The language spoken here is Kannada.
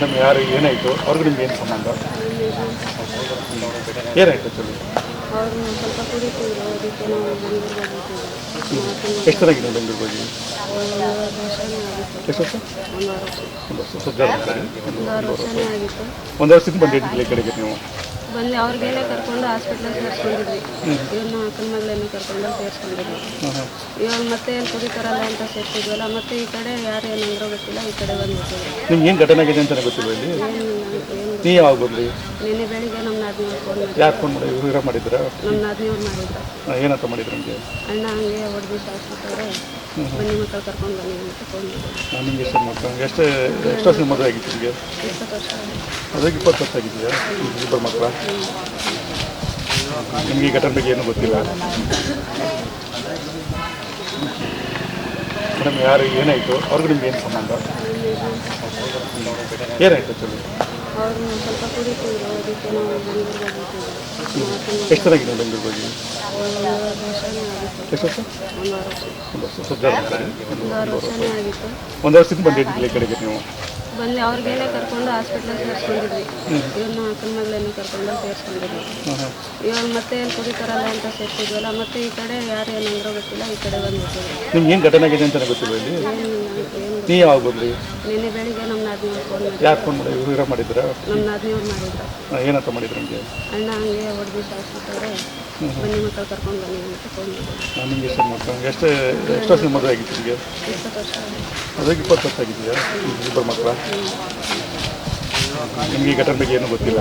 ಮೇಡಮ್ ಯಾರು ಏನಾಯಿತು ಅವ್ರಿಗೂ ನಿಮ್ಗೆ ಏನು ಸಂಬಂಧ? ಏನಾಯಿತು ಆ್ಯಕ್ಚುಲಿ? ಅವರು ಸ್ವಲ್ಪ ಕುಡಿತಿದ್ರು, ಅದಕ್ಕೆ ನಾವು ಬೆಂಗಳೂರಿಗೆ ಹೋಗ್ತಿದ್ವಿ. ಎಷ್ಟು ಚೆನ್ನಾಗಿದೆ ಬೆಂಗಳೂರಿಗೆ ಹೋಗಿ? ಒಂದು ವರ್ಷನೇ ಆಗಿತ್ತು. ಎಷ್ಟು ವರ್ಷ? ಒಂದು ವರ್ಷ. ಒಂದು ವರ್ಷ ಸುದ್ದಾಡ್ತಾರೆ. ಒಂದು ವರ್ಷನೇ ಆಗಿತ್ತು. ಒಂದು ವರ್ಷದಿಂದ ಬಂದಿದ್ದಿಲ್ಲ ಈ ಕಡೆಗೆ ನೀವು? ಬಂದು ಅವ್ರಿಗೆಲ್ಲ ಕರ್ಕೊಂಡು ಹಾಸ್ಪಿಟ್ಲಿಗೆ ಸೇರಿಸ್ಕೊಂಡಿದ್ವಿ. ಇವ್ರನ್ನ ಅಕ್ಕನ ಮಗಳನ್ನ ಕರ್ಕೊಂಡು ಸೇರಿಸ್ಕೊಂಡಿದ್ವಿ. ಇವಾಗ ಮತ್ತೆ ಏನು ಕುಡಿತಾರಲ್ಲ ಅಂತ ಸೇರಿಸಿದ್ವಲ್ಲ, ಮತ್ತೆ ಈ ಕಡೆ ಯಾರು ಏನಂದ್ರೂ ಗೊತ್ತಿಲ್ಲ, ಈ ಕಡೆ ಬಂದ್ಬಿಟ್ಟಿದ್ರು. ನಿಮ್ಗೆ ಏನು ಘಟನೆ ಆಗಿದೆ ಅಂತಲೇ ಗೊತ್ತಿಲ್ಲ ಇಲ್ಲಿ? ನೀವು ಯಾವಾಗ ಬಂದ್ರಿ? ನಿನ್ನೆ ಬೆಳಿಗ್ಗೆ ನಮ್ಮ ನಾದಿನಿಯವ್ರು ಫೋನ್ ಮಾಡಿದ್ರು. ಯಾರು ಫೋನ್ ಮಾಡಿ ಇವ್ರ ಮಾಡಿದ್ರಾ? ನಮ್ಮ ನಾದಿನಿಯವ್ರು ಮಾಡಿದ್ರು. ಏನಂತ ಮಾಡಿದ್ರು ನಿಮಗೆ? ಅಣ್ಣ ಹಂಗೆ ಹೊಡೆದು ಶಾಸ್ತ್ರವ್ರೆ, ಬನ್ನಿ ಮಕ್ಕಳು ಕರ್ಕೊಂಡು ಬನ್ನಿ ಅಂತ ಫೋನ್ ಮಾಡಿದ್ರು. ನಿಮ್ಗೆ ಎಷ್ಟು ಮಕ್ಕಳು? ಎಷ್ಟು ವರ್ಷದ ಮದುವೆ ಆಗಿತ್ತು ನಿಮಗೆ? 20 ವರ್ಷ ಅದಾಗ 20 ವರ್ಷ ಆಗಿದೆಯಾ? ಇಬ್ಬರು ಮಕ್ಕಳ? ನಿಮಗೆ ಈ ಘಟನೆ ಬಗ್ಗೆ ಏನೂ ಗೊತ್ತಿಲ್ಲ? ಮೇಡಮ್ ಯಾರು ಏನಾಯಿತು ಅವ್ರಿಗೂ ನಿಮ್ಗೆ ಏನು ಸಂಬಂಧ? ಏನಾಯಿತು ಆ್ಯಕ್ಚುಲಿ? ಅವರು ಸ್ವಲ್ಪ ಕುಡಿತಿದ್ರು, ಅದಕ್ಕೆ ನಾವು ಬೆಂಗಳೂರಿಗೆ ಹೋಗ್ತಿದ್ವಿ. ಎಷ್ಟು ಚೆನ್ನಾಗಿದೆ ಬೆಂಗಳೂರಿಗೆ ಹೋಗಿ? ಒಂದು ವರ್ಷನೇ ಆಗಿತ್ತು. ಎಷ್ಟು ವರ್ಷ? ಒಂದು ವರ್ಷ. ಒಂದು ವರ್ಷ ಸುದ್ದಾಡ್ತಾರೆ. ಒಂದು ವರ್ಷನೇ ಆಗಿತ್ತು. ಒಂದು ವರ್ಷದಿಂದ ಬಂದಿದ್ದಿಲ್ಲ ಈ ಕಡೆಗೆ ನೀವು? ಬಂದು ಅವ್ರಿಗೆಲ್ಲ ಕರ್ಕೊಂಡು ಹಾಸ್ಪಿಟ್ಲಿಗೆ ಸೇರಿಸ್ಕೊಂಡಿದ್ವಿ. ಇವ್ರನ್ನ ಅಕ್ಕನ ಮಗಳನ್ನ ಕರ್ಕೊಂಡು ಸೇರಿಸ್ಕೊಂಡಿದ್ವಿ. ಇವಾಗ ಮತ್ತೆ ಏನು ಕುಡಿತಾರಲ್ಲ ಅಂತ ಸೇರಿಸಿದ್ವಲ್ಲ, ಮತ್ತೆ ಈ ಕಡೆ ಯಾರು ಏನಂದ್ರೂ ಗೊತ್ತಿಲ್ಲ, ಈ ಕಡೆ ಬಂದ್ಬಿಟ್ಟಿದ್ರು. ನಿಮ್ಗೆ ಏನು ಘಟನೆ ಆಗಿದೆ ಅಂತಲೇ ಗೊತ್ತಿಲ್ಲ ಇಲ್ಲಿ? ನೀವು ಯಾವಾಗ ಬಂದ್ರಿ? ನಿನ್ನೆ ಬೆಳಿಗ್ಗೆ ನಮ್ಮ ನಾದಿನಿಯವ್ರು ಫೋನ್ ಮಾಡಿದ್ರು. ಯಾರು ಫೋನ್ ಮಾಡಿ ಇವ್ರ ಮಾಡಿದ್ರಾ? ನಮ್ಮ ನಾದಿನಿಯವ್ರು ಮಾಡಿದ್ರು. ಏನಂತ ಮಾಡಿದ್ರು ನಿಮಗೆ? ಅಣ್ಣ ಹಂಗೆ ಹೊಡೆದು ಶಾಸ್ತ್ರವ್ರೆ, ಬನ್ನಿ ಮಕ್ಕಳು ಕರ್ಕೊಂಡು ಬನ್ನಿ ಅಂತ ಫೋನ್ ಮಾಡಿದ್ರು. ನಿಮ್ಗೆ ಎಷ್ಟು ಮಕ್ಕಳು? ಎಷ್ಟು ವರ್ಷದ ಮದುವೆ ಆಗಿತ್ತು ನಿಮಗೆ? 20 ವರ್ಷ. ಅದಾಗ 20 ವರ್ಷ ಆಗಿದೆಯಾ? ಇಬ್ಬರು ಮಕ್ಕಳ? ನಿಮಗೆ ಈ ಘಟನೆ ಬಗ್ಗೆ ಏನೂ ಗೊತ್ತಿಲ್ಲ?